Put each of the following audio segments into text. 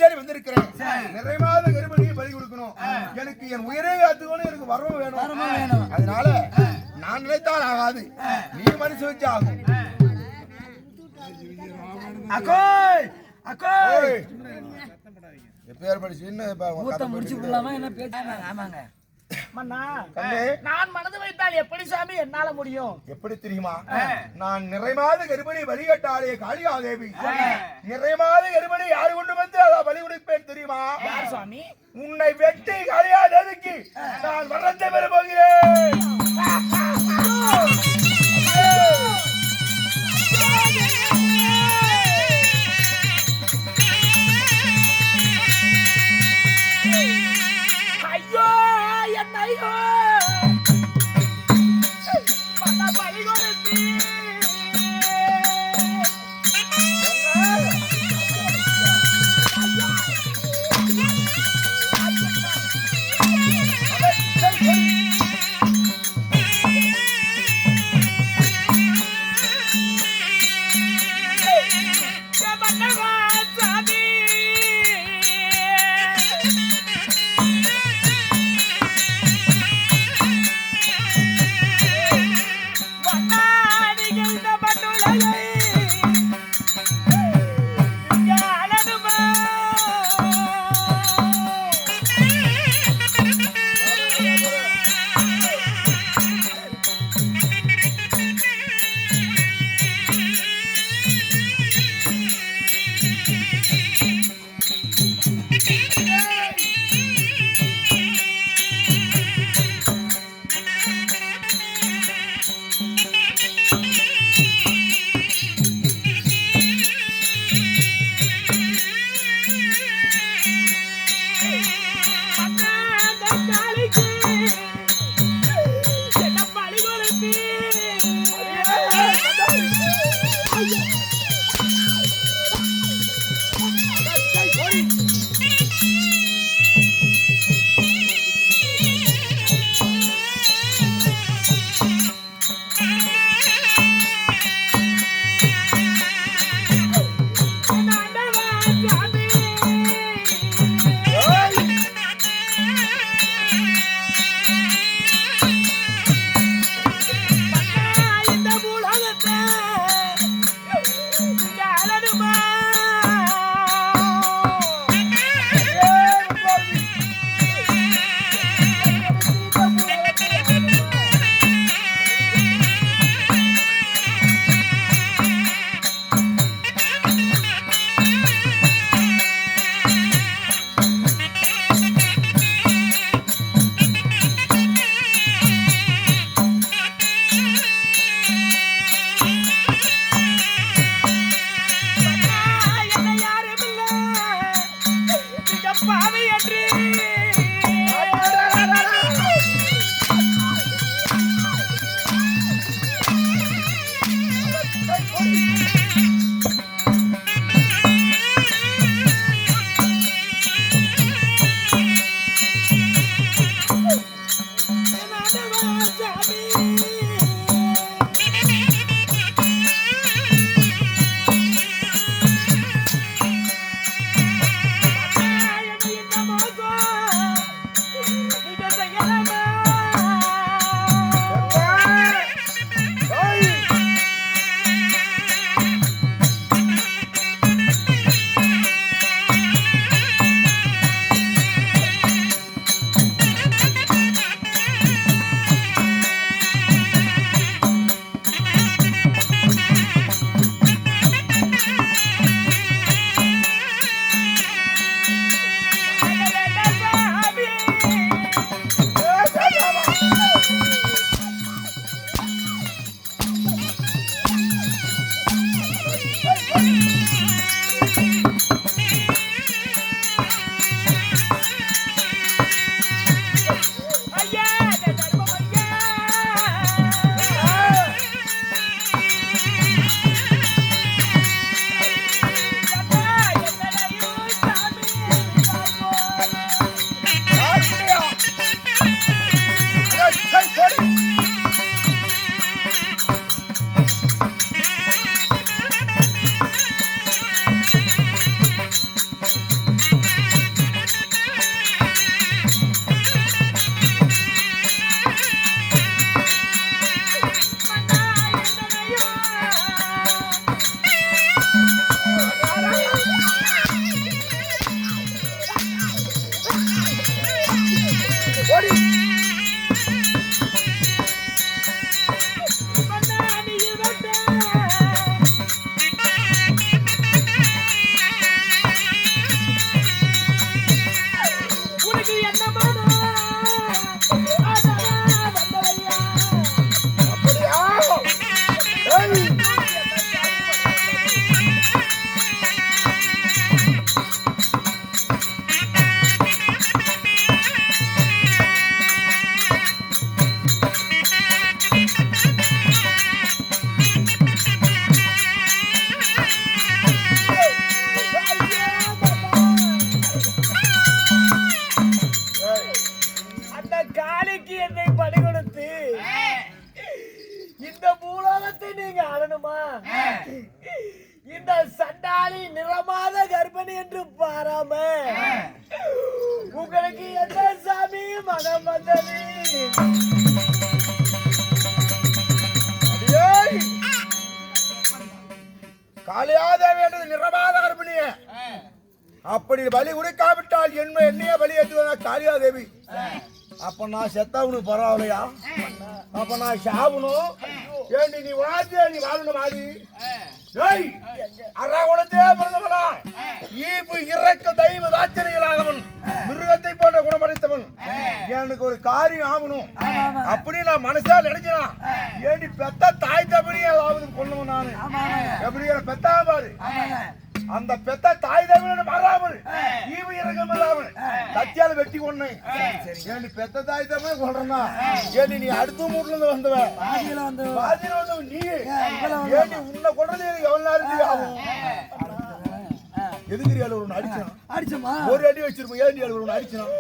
தேடி வந்திருக்கிறேன். நிறைமாத கர்ப்பிணியை பலி கொடுக்கணும். எனக்கு என் உயிரை காத்துக்கணும். எனக்கு வரவும் வேணும். அதனால நான் நினைத்தால் ஆகாது, நீ மனசு வச்சு ஆகும். பேர் படிச்சு என்ன முடிச்சு விடலாமா என்ன பேசுறாங்க? ஆமாங்க மன்னா, நான் மனது வைத்தால் எப்படி சாமி என்னால முடியும்? எப்படி தெரியுமா? நான் நிறைமாத கர்ப்பிணி வழிகட்டாலே காளியாதேவி. நிறைமாத கர்ப்பிணி யாரு கொண்டு வந்து அதை பலி கொடுப்பேன் தெரியுமா? யார் சாமி? உன்னை வெட்டி காளியாதேவிக்கு நான் வரத்தை பெற போகிறேன். சொல்லணுமா? இந்த சண்டாளி நிறமாத கர்ப்பிணி என்று பாராம உங்களுக்கு எந்த சாமி மனம் வந்தது? காளியாதேவி என்றது நிறமாத கர்ப்பிணிய அப்படி பலி கொடுக்காவிட்டால் என்னைய பலி ஏற்றுவதா காளியாதேவி. அப்ப நான் செத்தவனுக்கு பரவாயில்லையா? அப்ப நான் சாவணும் ஏண்டி? நீ வாழ்ந்தே நீ வாழணும் மாதிரி இறக்க தெய்வ தாச்சரியலானவன் மிருகத்தை போன்ற குணமடைத்தவன் எனக்கு ஒரு காரியம் ஆகணும் அப்படி நான் மனசால் நினைக்கிறான். ஏண்டி பெத்த தாய் தப்படியே கொள்ளவன் நானு எப்படி பெத்தா பாரு அந்த பெத்த தாய் தமிழ் வராமல் ஈவு இறக்கம் இல்லாமல் கத்தியால வெட்டி கொண்டேன். ஏண்டி பெத்த தாய் தமிழ் கொள்றா? ஏண்டி நீ அடுத்த மூட்ல இருந்து வந்தவன் பாதியில வந்தவன் நீ. ஏண்டி உன்னை கொள்றது எவ்வளவு நேரத்துக்கு ஆகும்? எதுக்கு ஒரு அடிச்சான் அடிச்சமா ஒரு அடி வச்சிருப்போம். ஏண்டி ஒரு அடிச்சான்?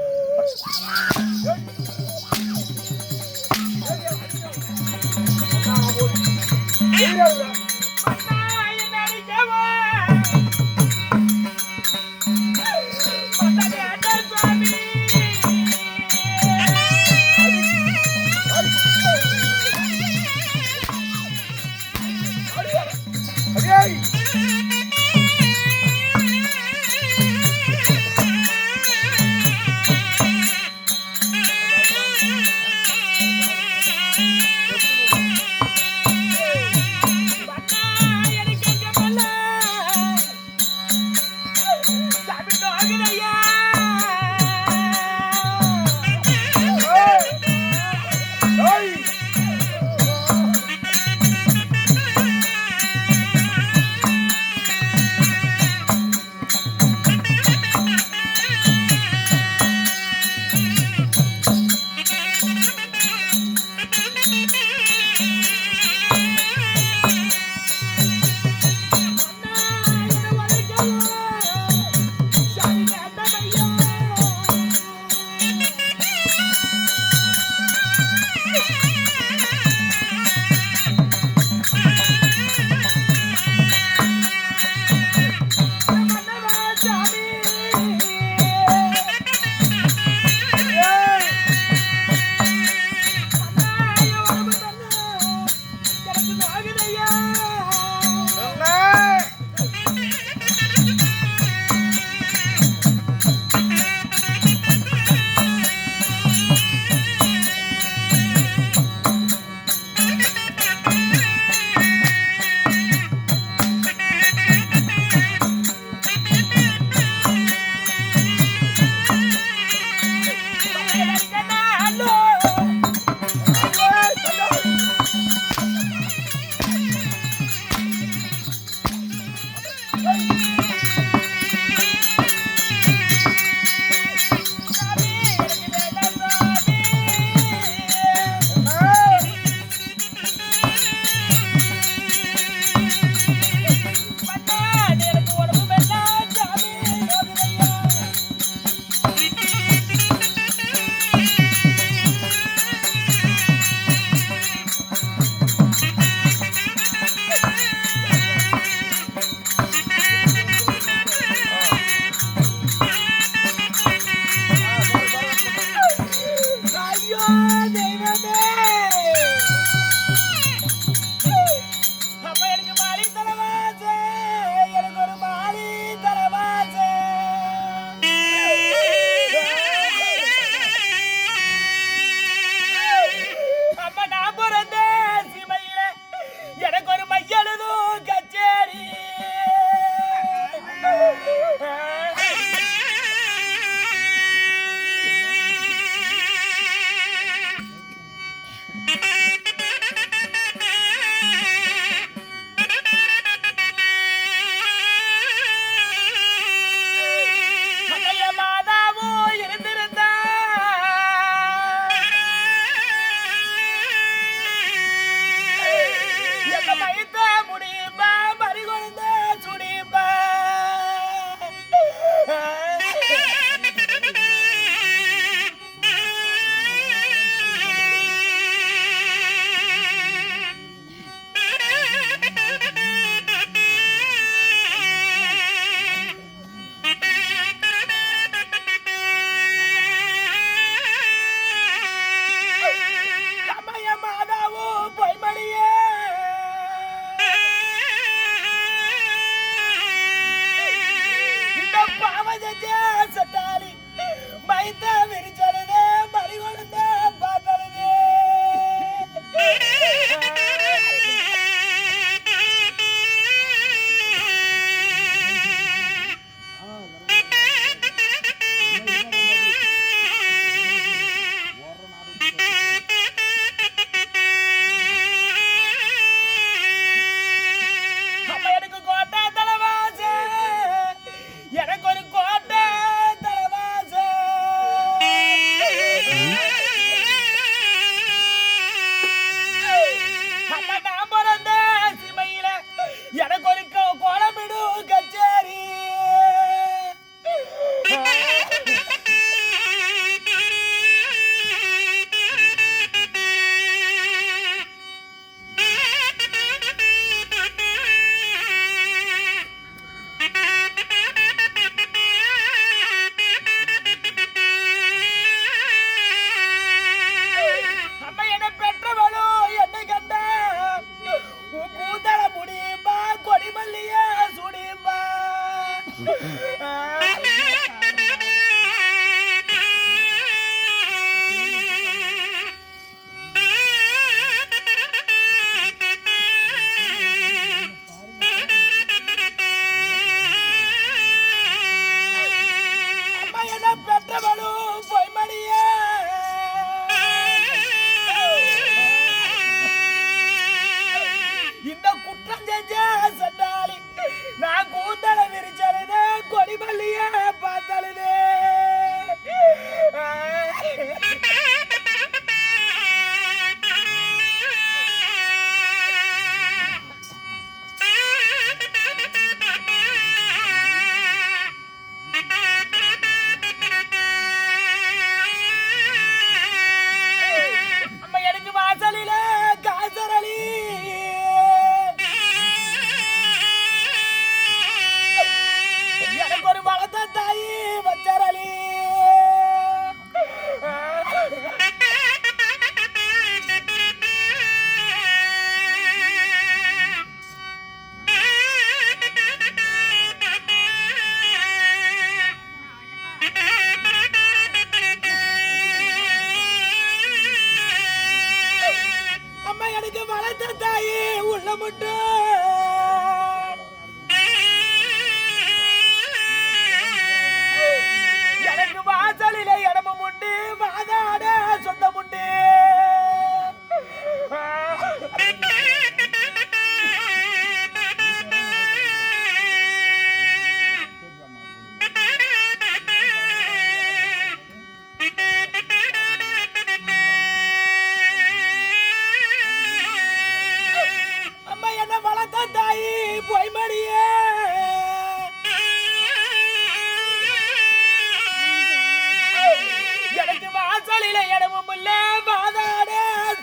மலையில இடமும் இல்ல வாதாட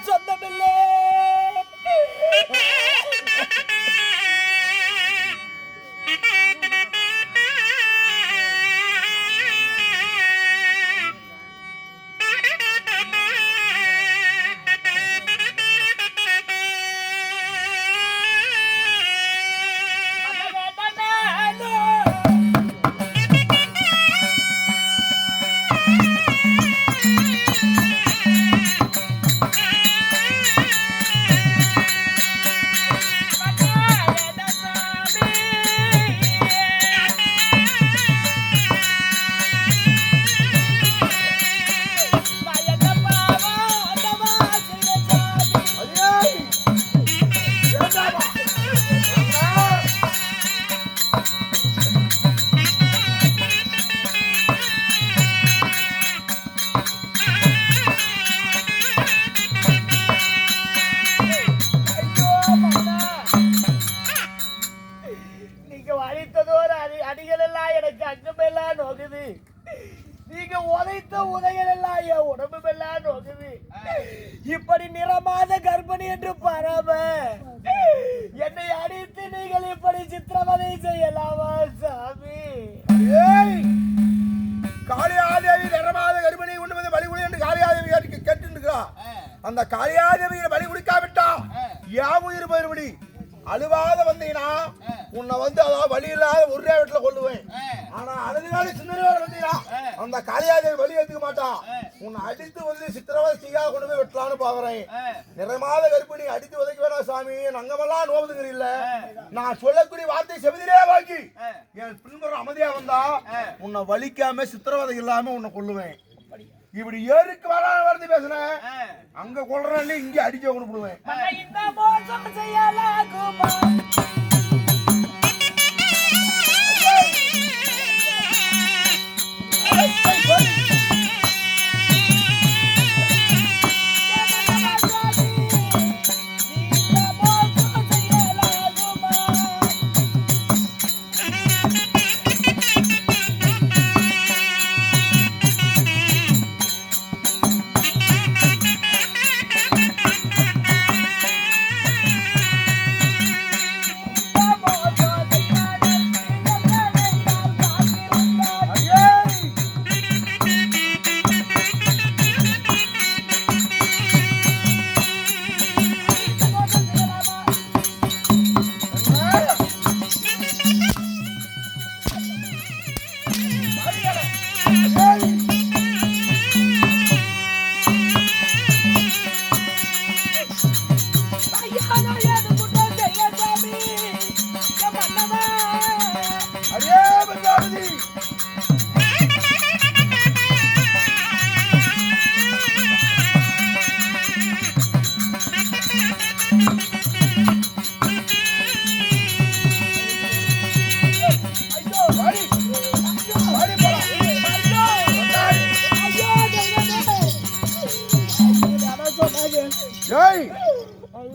சொந்தமில்லை அடிகள் எல்லாம் எனக்கு அங்கமெல்லாம் நோக்குது நீங்க உதைத்த உதைகள் எல்லாம் என் உடம்பு எல்லாம் நோக்குது இப்படி நிறமாத கர்ப்பிணி என்று பரவ என்னை அடித்து நீங்கள் இப்படி சித்திரவதை செய்யலாமா சாமி காளியாதேவி நிறமாத கர்ப்பிணி கொண்டு வந்து பலி கொடு என்று காளியாதேவி கேட்டு இருக்கிறார். அந்த காளியாதேவியை பலி கொடுக்காவிட்டா யாவும் உயிர் போயிருபடி அழுவாத வந்தீங்கன்னா உன்னை வந்து அதாவது வழி இல்லாத ஒரே வீட்டுல கொள்ளுவேன். ஆனா அழுதுகால சிந்தனை வந்தீங்கன்னா அந்த காளியாதேவி வழி ஏத்துக்க மாட்டான். உன்னை அடித்து வந்து சித்திரவதை செய்யாத கொண்டு போய் வெட்டலான்னு பாக்குறேன். நிறமாத கர்ப்பிணி அடித்து உதைக்க வேணாம் சாமி, நங்கமெல்லாம் நோவுதுங்க இல்ல. நான் சொல்லக்கூடிய வார்த்தை செவிதிலே வாங்கி என் பின்புறம் அமைதியா வந்தா உன்னை வலிக்காம சித்திரவதை இல்லாம உன்னை கொள்ளுவேன். இப்படி ஏருக்கு வராத வார்த்தை பேசுனேன் அங்க கொள்றேன் இங்க அடிக்க கொண்டு போடுவேன்.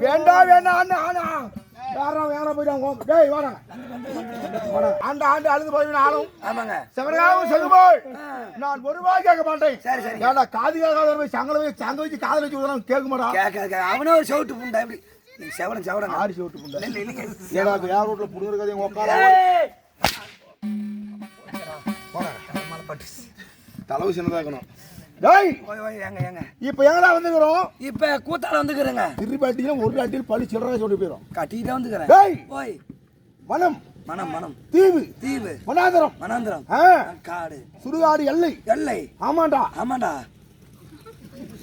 வேண்டாம் வேண்டாம் வேற போயிட்டாங்க. டேய் வாடா ஆண்டு ஆண்டு அழுது போய் நானும் செவராகவும் செல்லும்போய் நான் ஒரு ரூபாய் கேட்க மாட்டேன். சரி சரி ஏடா காது கேட்காத போய் சங்க வச்சு காதல் வச்சு கேட்க மாட்டான். அவனே ஒரு சவுட்டு புண்டா எப்படி செவடன் செவடன் ஆறு சவுட்டு புண்டா ஏடா வேற ரோட்ல புடுங்கிறதே உட்கார தலைவு சின்னதா இருக்கணும். இப்ப எங்கடா வந்துக்கிறோம்? இப்ப கூத்தால வந்துக்கிறேங்க. திருப்பாட்டியில ஒரு அட்டியில் பள்ளி சில்லறை சொல்லி போயிடும். கட்டிட்டு வந்துக்கிறேன். போய் வனம் மனம் மனம் தீவு தீவு வனாந்தரம் வனாந்தரம் காடு சுடுகாடு எல்லை எல்லை. ஆமாண்டா ஆமாண்டா.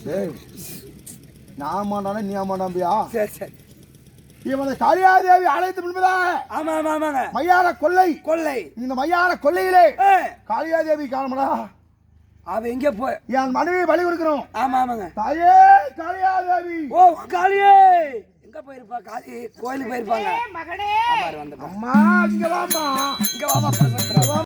சரி நான் ஆமாண்டானே நீ ஆமாண்டாம்பியா? சரி சரி. இவனை காளியாதேவி அழைத்து முன்பதாக ஆமா ஆமா ஆமாங்க மையார கொள்ளை கொள்ளை. இந்த மையார கொள்ளையிலே காளியாதேவி காணமடா. அவ எங்க போய் என் மனைவி பலி கொடுக்கிறோம். ஆமா ஆமாங்க. தாயே காளியாதேவி. ஓ காளியே எங்க போயிருப்பா? காளி கோயிலுக்கு போயிருப்பாங்க. மகனே அம்மா இங்க வாமா இங்க வாமா.